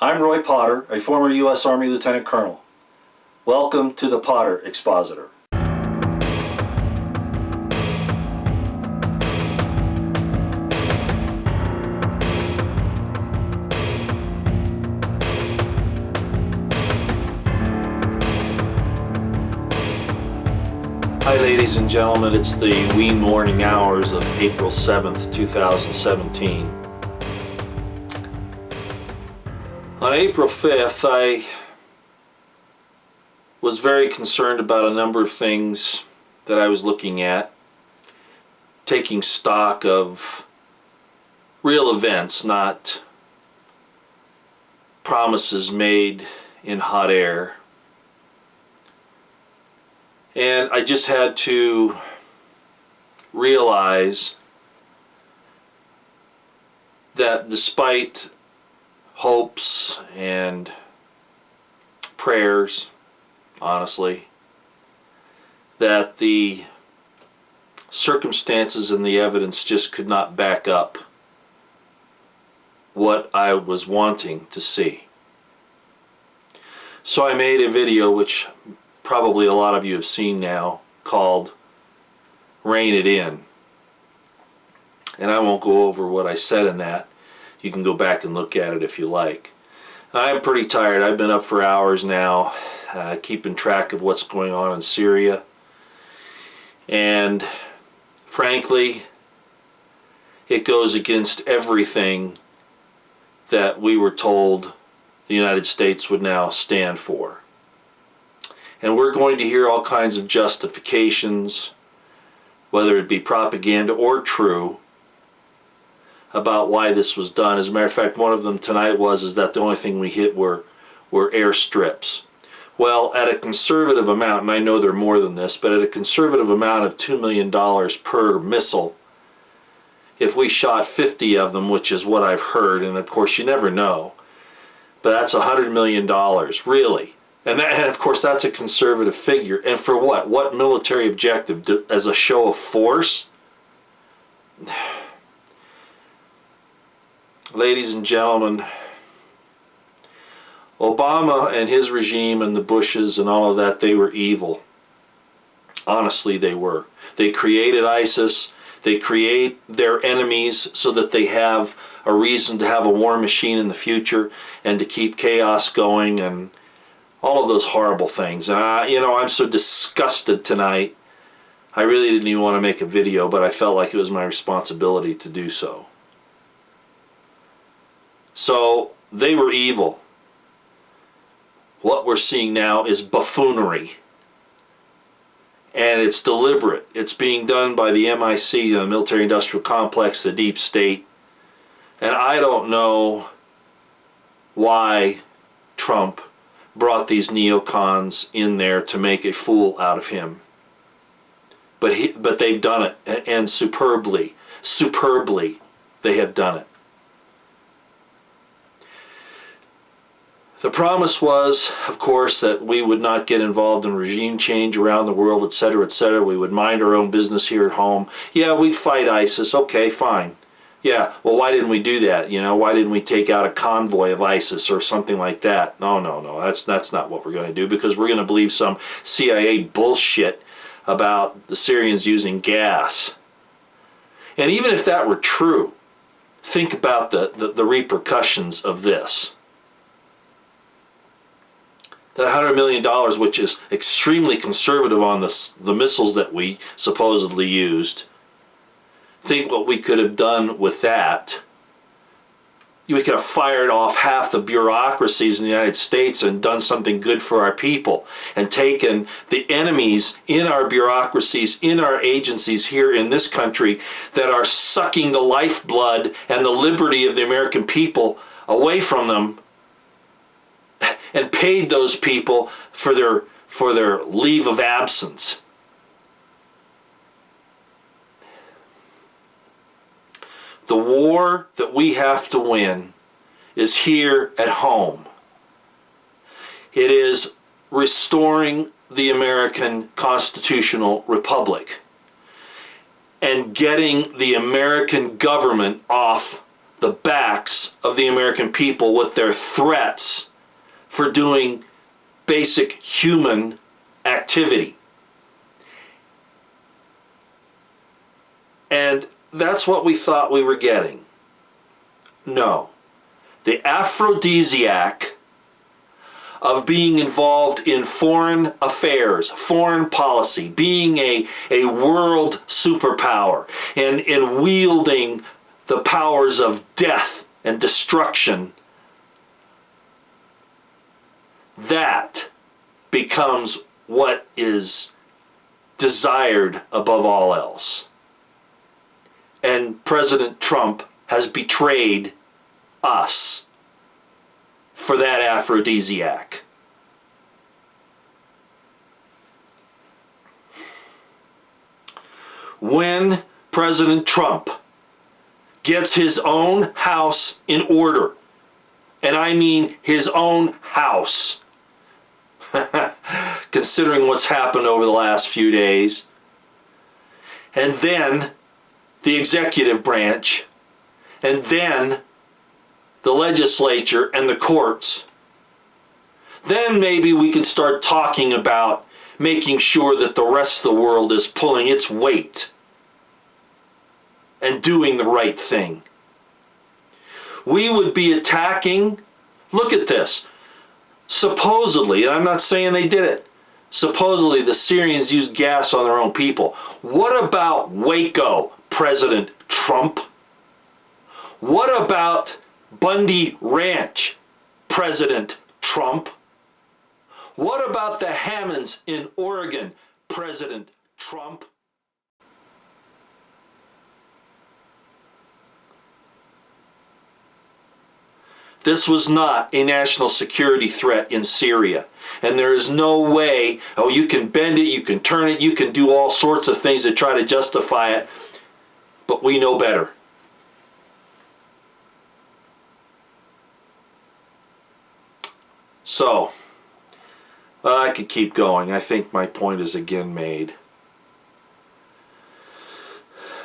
I'm Roy Potter, a former U.S. Army Lieutenant Colonel. Welcome to the Potter Expositor. Hi ladies and gentlemen, it's the wee morning hours of April 7th, 2017. On April 5th, I was very concerned about a number of things that I was looking at, taking stock of real events, not promises made in hot air. And I just had to realize that despite hopes and prayers, honestly, that the circumstances and the evidence just could not back up what I was wanting to see. So I made a video which probably a lot of you have seen now, called Rein It In. And I won't go over what I said in that. You can go back and look at it if you like. I'm pretty tired. I've been up for hours now, keeping track of what's going on in Syria. And frankly, it goes against everything that we were told the United States would now stand for. And we're going to hear all kinds of justifications, whether it be propaganda or true, about why this was done. As a matter of fact, one of them tonight is that the only thing we hit were airstrips. Well, at a conservative amount, and I know they're more than this, but at a conservative amount of $2 million per missile, if we shot 50 of them, which is what I've heard, and of course you never know, but that's $100 million, really. And of course that's a conservative figure. And for what? What military objective? As a show of force? Ladies and gentlemen, Obama and his regime and the Bushes and all of that, they were evil. Honestly, they were. They created ISIS. They create their enemies so that they have a reason to have a war machine in the future and to keep chaos going and all of those horrible things. And I'm so disgusted tonight. I really didn't even want to make a video, but I felt like it was my responsibility to do so. So they were evil. What we're seeing now is buffoonery. And it's deliberate. It's being done by the MIC, the military industrial complex, the deep state. And I don't know why Trump brought these neocons in there to make a fool out of him. But they've done it, and superbly they have done it. The promise was, of course, that we would not get involved in regime change around the world, etc., etc. We would mind our own business here at home. Yeah, we'd fight ISIS. Okay, fine. Yeah, well, why didn't we do that? Why didn't we take out a convoy of ISIS or something like that? No, that's not what we're going to do, because we're going to believe some CIA bullshit about the Syrians using gas. And even if that were true, think about the repercussions of this. That $100 million, which is extremely conservative on the missiles that we supposedly used, think what we could have done with that. We could have fired off half the bureaucracies in the United States and done something good for our people, and taken the enemies in our bureaucracies, in our agencies here in this country that are sucking the lifeblood and the liberty of the American people away from them, and paid those people for their leave of absence. The war that we have to win is here at home. It is restoring the American constitutional republic and getting the American government off the backs of the American people with their threats for doing basic human activity. And that's what we thought we were getting. No. The aphrodisiac of being involved in foreign affairs, foreign policy, being a world superpower, and wielding the powers of death and destruction, that becomes what is desired above all else. And President Trump has betrayed us for that aphrodisiac. When President Trump gets his own house in order, and I mean his own house, considering what's happened over the last few days, and then the executive branch, and then the legislature and the courts, then maybe we can start talking about making sure that the rest of the world is pulling its weight and doing the right thing. We would be attacking, look at this, supposedly, and I'm not saying they did it, supposedly the Syrians used gas on their own people. What about Waco, President Trump? What about Bundy Ranch, President Trump? What about the Hammonds in Oregon, President Trump? This was not a national security threat in Syria. And there is no way, oh, you can bend it, you can turn it, you can do all sorts of things to try to justify it, but we know better. So, I could keep going. I think my point is again made.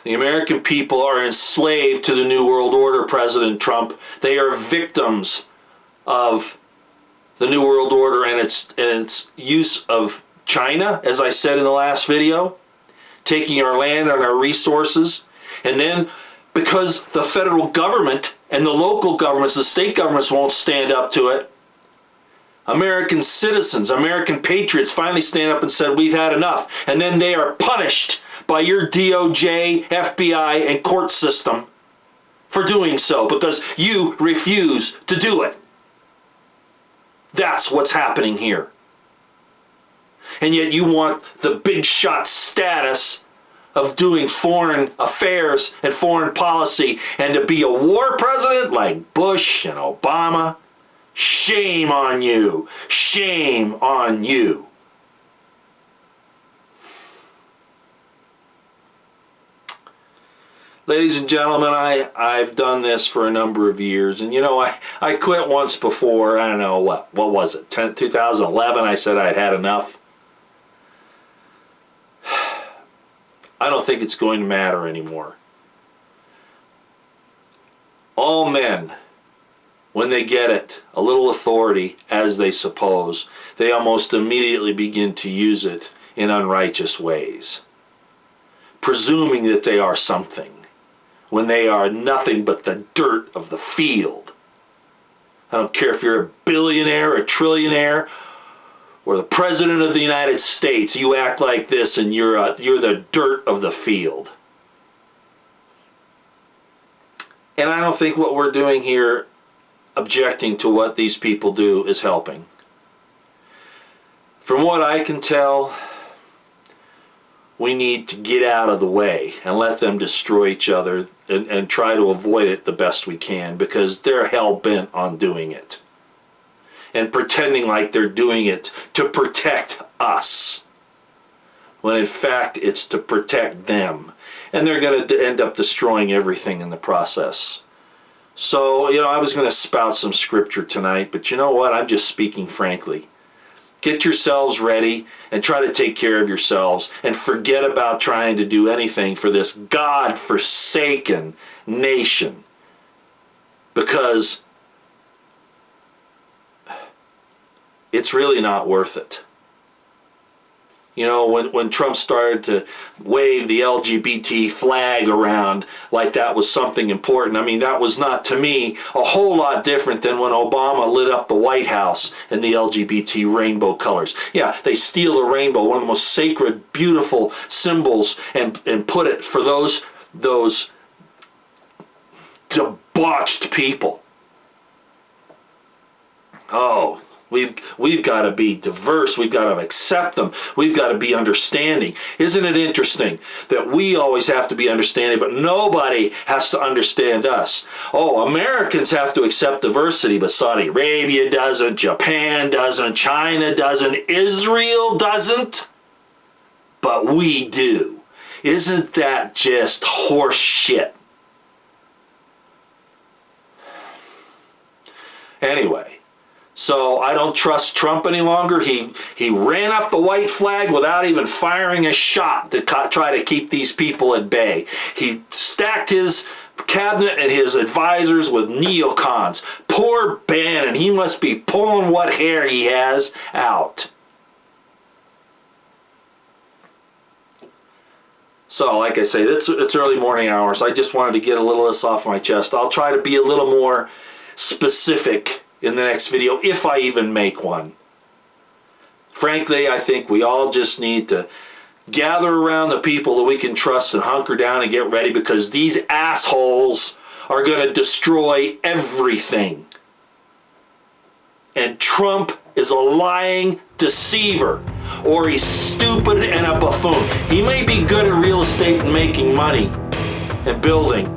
The American people are enslaved to the New World Order, President Trump. They are victims of the New World Order and its use of China, as I said in the last video, taking our land and our resources. And then because the federal government and the local governments, the state governments won't stand up to it, American citizens, American patriots finally stand up and said, we've had enough. And then they are punished by your DOJ, FBI, and court system for doing so because you refuse to do it. That's what's happening here. And yet you want the big shot status of doing foreign affairs and foreign policy and to be a war president like Bush and Obama. Shame on you. Shame on you. Ladies and gentlemen, I've done this for a number of years. And you know, I quit once before. I don't know, what was it? 2011, I said I'd had enough. I don't think it's going to matter anymore. All men, when they get it, a little authority, as they suppose, they almost immediately begin to use it in unrighteous ways, presuming that they are something, when they are nothing but the dirt of the field. I don't care if you're a billionaire, a trillionaire, or the President of the United States, you act like this and you're the dirt of the field. And I don't think what we're doing here, objecting to what these people do, is helping. From what I can tell, we need to get out of the way and let them destroy each other and try to avoid it the best we can, because they're hell-bent on doing it and pretending like they're doing it to protect us, when in fact it's to protect them. And they're going to end up destroying everything in the process. So, you know, I was going to spout some scripture tonight, but you know what? I'm just speaking frankly. Get yourselves ready and try to take care of yourselves and forget about trying to do anything for this God-forsaken nation. because it's really not worth it. You know, when Trump started to wave the LGBT flag around like that was something important, I mean, that was not, to me, a whole lot different than when Obama lit up the White House in the LGBT rainbow colors. Yeah, they steal the rainbow, one of the most sacred, beautiful symbols, and put it for those debauched people. Oh, we've got to be diverse. We've got to accept them. We've got to be understanding. Isn't it interesting that we always have to be understanding, but nobody has to understand us? Oh, Americans have to accept diversity, but Saudi Arabia doesn't, Japan doesn't, China doesn't, Israel doesn't, but we do. Isn't that just horse shit? Anyway. So I don't trust Trump any longer. He ran up the white flag without even firing a shot to try to keep these people at bay. He stacked his cabinet and his advisors with neocons. Poor Bannon, he must be pulling what hair he has out. So, like I say, it's early morning hours. I just wanted to get a little of this off my chest. I'll try to be a little more specific in the next video, if I even make one. Frankly, I think we all just need to gather around the people that we can trust and hunker down and get ready, because these assholes are going to destroy everything. And Trump is a lying deceiver, or he's stupid and a buffoon. He may be good at real estate and making money and building,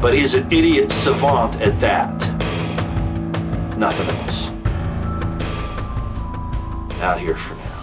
but he's an idiot savant at that. Nothing else. Out here for now.